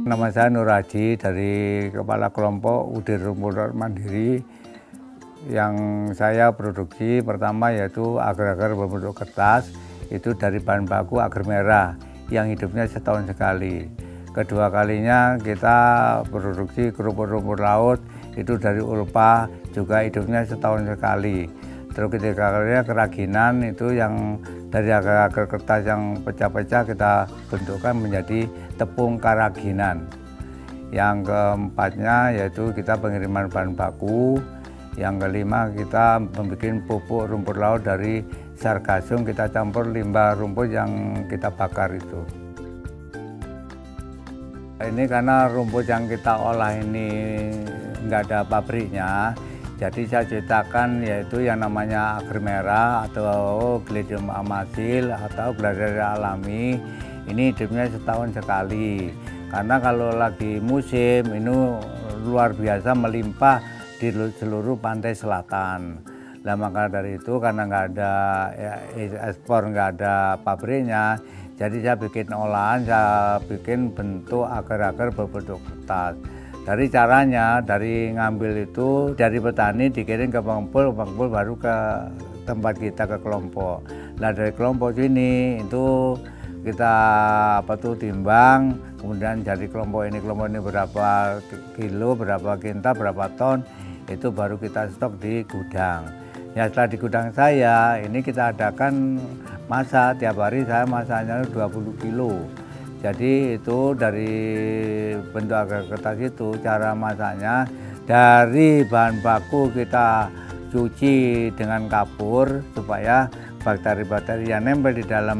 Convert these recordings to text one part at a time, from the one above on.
Nama saya Nur Haji dari Kepala Kelompok Udir Rumput Laut Mandiri. Yang saya produksi pertama yaitu agar-agar berbentuk kertas, itu dari bahan baku agar merah yang hidupnya setahun sekali. Kedua kalinya kita produksi rumput-rumput laut itu dari ulpa, juga hidupnya setahun sekali. Terus ketiga kalinya keraginan itu yang dari agar-agar kertas yang pecah-pecah kita bentukkan menjadi tepung karaginan. Yang keempatnya yaitu kita pengiriman bahan baku. Yang kelima kita membuat pupuk rumput laut dari sargasum, kita campur limbah rumput yang kita bakar itu. Ini karena rumput yang kita olah ini nggak ada pabriknya, jadi saya ciptakan yaitu yang namanya agar merah atau Gladium amasil atau Gladiaria alami. Ini hidupnya setahun sekali. Karena kalau lagi musim ini luar biasa melimpah di seluruh pantai selatan. Nah maka dari itu karena nggak ada ekspor, nggak ada pabriknya, jadi saya bikin olahan, saya bikin bentuk agar-agar berbentuk kertas. Dari caranya, dari ngambil itu dari petani dikirim ke pengepul baru ke tempat kita ke kelompok. Nah dari kelompok sini itu kita timbang, kemudian jadi kelompok ini berapa kilo, berapa kintal, berapa ton, itu baru kita stok di gudang. Ya setelah di gudang saya, ini kita adakan masak, tiap hari saya masaknya 20 kilo. Jadi itu dari bentuk agar kertas itu cara masaknya dari bahan baku kita cuci dengan kapur supaya bakteri-bakteri yang nempel di dalam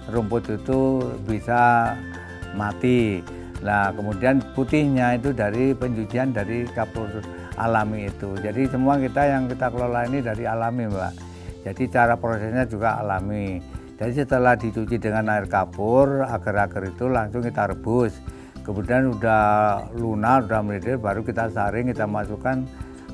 rumput itu bisa mati. Nah kemudian putihnya itu dari pencucian dari kapur alami itu. Jadi semua yang kita kelola ini dari alami, Mbak. Jadi cara prosesnya juga alami. Jadi setelah dicuci dengan air kapur, agar-agar itu langsung kita rebus. Kemudian udah lunak, udah mendidih, baru kita saring, kita masukkan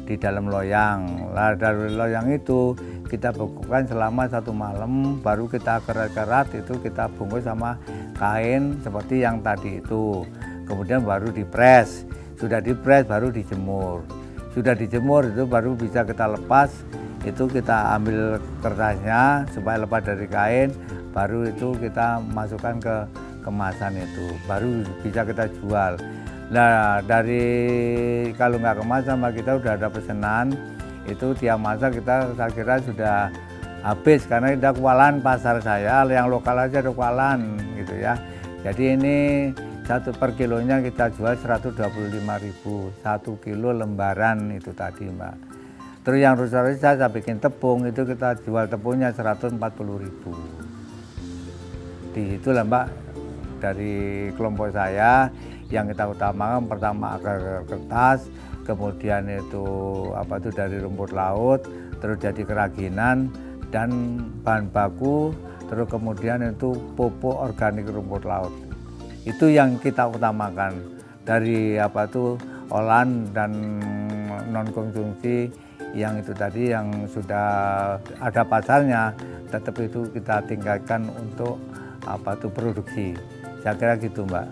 di dalam loyang. Nah, dari loyang itu kita bekukan selama 1 malam, baru kita kerat-kerat itu kita bungkus sama kain seperti yang tadi itu. Kemudian baru dipres. Sudah dipres baru dijemur. Sudah dijemur itu baru bisa kita lepas. Itu kita ambil kertasnya supaya lepas dari kain, baru itu kita masukkan ke kemasan itu, baru bisa kita jual. Nah dari kalau nggak kemasan kita udah ada pesanan, itu tiap masa saya kira sudah habis karena kita kewalahan pasar saya, yang lokal aja ada kewalahan gitu ya. Jadi ini 1 per kilonya kita jual 125.000, 1 kilo lembaran itu tadi, Mbak. Terus yang rusak saya bikin tepung, itu kita jual tepungnya 140.000. Di situ lah, Mbak, dari kelompok saya yang kita utamakan pertama agar kertas, kemudian itu dari rumput laut, terus jadi keraginan dan bahan baku, terus kemudian itu pupuk organik rumput laut. Itu yang kita utamakan dari olahan dan non konsumsi yang itu tadi yang sudah ada pasarnya, tetap itu kita tingkatkan untuk produksi. Saya kira gitu, Mbak.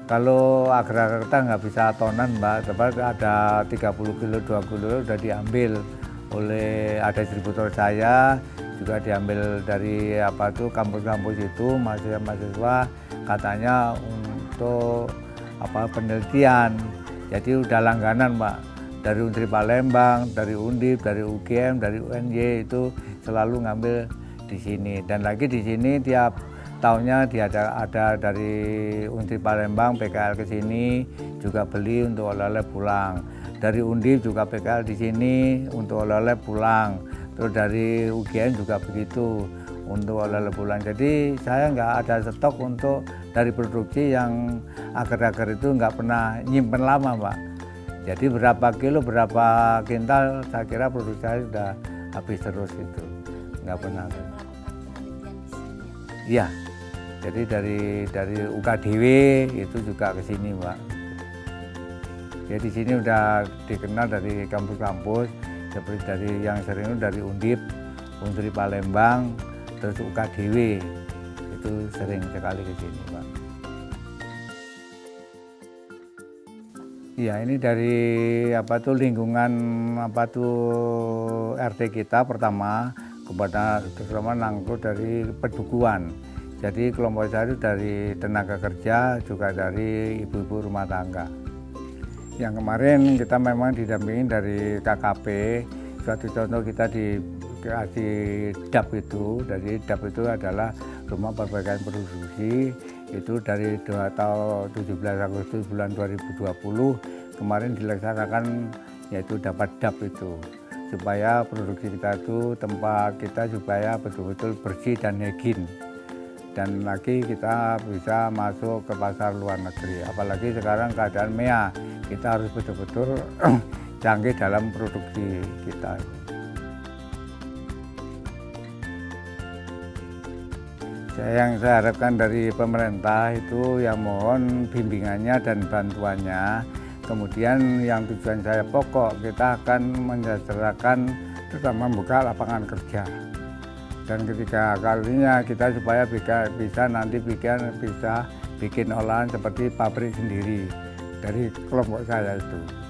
Kalau agar-agar kertas nggak bisa tonan, Mbak, tapi ada 30 kilo, 2 kilo udah diambil oleh ada distributor saya, juga diambil dari kampus-kampus itu, mahasiswa katanya untuk penelitian. Jadi udah langganan, Mbak. Dari Untri Palembang, dari Undip, dari UGM, dari UNY itu selalu ngambil di sini. Dan lagi di sini tiap tahunnya ada dari Untri Palembang PKL ke sini juga beli untuk oleh-oleh pulang. Dari Undip juga PKL di sini untuk oleh-oleh pulang. Terus dari UGM juga begitu untuk oleh-oleh pulang. Jadi saya nggak ada stok untuk dari produksi yang agar-agar itu nggak pernah nyimpen lama, Pak. Jadi berapa kilo, berapa kintal, saya kira produksi saya sudah habis terus itu, nggak pernah. Iya, jadi dari UKDW itu juga ke sini, Mbak. Jadi di sini udah dikenal dari kampus-kampus, seperti dari yang sering itu dari Undip, Untri Palembang, terus UKDW itu sering sekali ke sini, Pak. Ya, ini dari lingkungan RT kita pertama kepada terutama nangkut dari pedukuhan. Jadi kelompok saya itu dari tenaga kerja juga dari ibu-ibu rumah tangga. Yang kemarin kita memang didampingi dari KKP. Suatu contoh kita dikasih DAP itu. Jadi DAP itu adalah Rumah Perbaikan Produksi. Itu dari tahun 17 Agustus bulan 2020 kemarin dilaksanakan, yaitu dapat DAP itu. Supaya produksi kita itu, tempat kita supaya betul-betul bersih dan higien. Dan lagi kita bisa masuk ke pasar luar negeri. Apalagi sekarang keadaan MEA, kita harus betul-betul canggih dalam produksi kita. Yang saya harapkan dari pemerintah itu ya mohon bimbingannya dan bantuannya. Kemudian yang tujuan saya pokok, kita akan mensejahterakan terutama membuka lapangan kerja. Dan ketika kalinya kita supaya bisa nanti bikin olahan seperti pabrik sendiri dari kelompok saya itu.